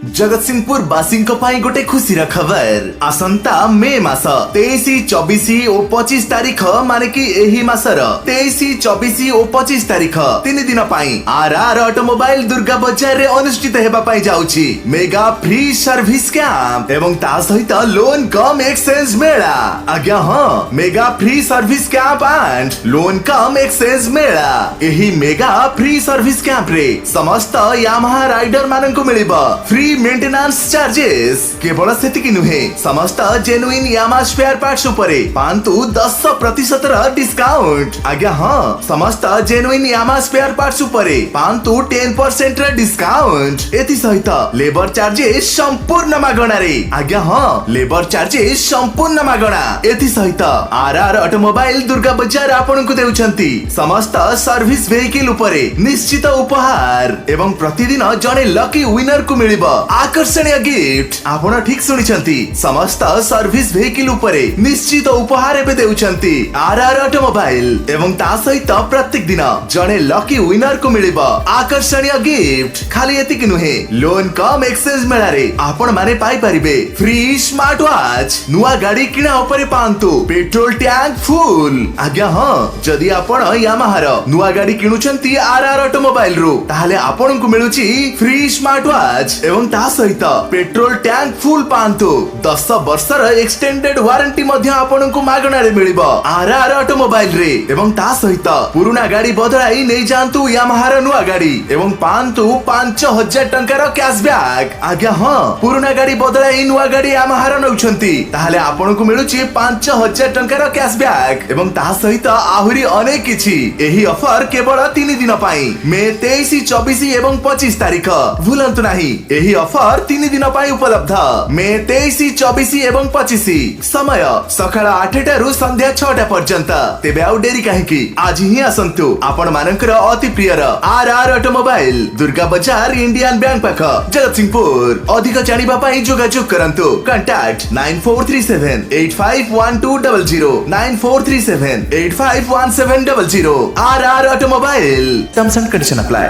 जगतसिंहपुर बासिंको पाई गोटे खुशीर खबर आसंता मे मास 23, 24 और 25 तारीख माने कि एही मासर 23, 24 और 25 तारीख 3 दिन पाई आर ऑटोमोबाइल दुर्गा बजार रे अनुष्ठित हेबा पाई जाउची मेगा फ्री सर्विस कैंप एवं ता सहित लोन कम एक्सचेंज मेला। आज्ञा हां, mega free service camp and loan cum exchange mela. एही मेगा फ्री सर्विस कैंप रे समस्त यामाहा राइडर माननकु मिलिबा फ्री मेंटेनेंस चार्जेस। केवल सेतिकी नुहे, समस्त जेन्युइन यामाहा स्पेयर पार्ट्स उपरे पांतु 10% डिस्काउंट। आज्ञा हां, समस्त जेन्युइन यामाहा स्पेयर पार्ट्स उपरे पांतु 10% डिस्काउंट। एति सहित लेबर चार्जेस संपूर्ण मागणा रे। आज्ञा हां, लेबर चार्जेस संपूर्ण मागणा। एति सहित आर ऑटोमोबाइल दुर्गा बजार आपनकु देउछंती समस्त सर्विस व्हीकल उपरे निश्चित उपहार एवं प्रतिदिन जने लकी विनर को मिलिबो आकर्षणीय गिफ्ट। आपण ठीक सुनिछंती, समस्त सर्विस व्हीकल उपरे निश्चित उपहार एबे देउछंती आर ऑटोमोबाइल एवं ता सहित प्रत्येक दिन जने लकी विनर को मिलिबो आकर्षणीय गिफ्ट। खाली एतिक नुहे, लोन कम एक्सचेंज मेला रे आपण माने पाई परिबे फ्री स्मार्ट वॉच। नुआ गाड़ी किना उपरे पांतु पेट्रोल टैंक फुल। आज्ञा हां, जदि आपण यामाहा रो नुआ गाड़ी किनुछंती आर ऑटोमोबाइल रो ताहाले आपनकु मिलुची फ्री स्मार्ट वॉच एवं ता सहित पेट्रोल टैंक फुल पांतु 10 वर्षर एक्सटेंडेड वारंटी मध्ये आपनकु मागणा रे मिलिबो आर ऑटोमोबाइल रे एवं ता सहित पुराना गाड़ी बदलाई नै जानतु यामाहा रो नुआ गाड़ी एवं पांतु 5000 टंकार कैशबैक। आज्ञा हां, पुराना गाड़ी बदलाई नुआ गाड़ी यामाहा रो नउछंती ताहाले आपनकु मिलुची 5000 टंकार कैशबैक एवं ता सहित आहुरी अनेक किछि। एही ऑफर केवल 3 दिन पाई मे 23, 24 एवं 25 तारीख। भूलंतु नाही, एही ऑफर 3 दिन पाई उपलब्ध मे 23, 24 एवं 25। समय सकाळ 8टा रु संध्या 6टा पर्यंत। तेबे आउ डेरी काहेकि आज ही आसंतु आपण मानकर अति प्रियर आर ऑटोमोबाइल दुर्गा बजार इंडियन बैंक पाख जगतसिंहपुर। अधिक जानिबा पाई जोगाजोग करंतु contact 9437851200 9437851700 R automobile. Terms and condition apply.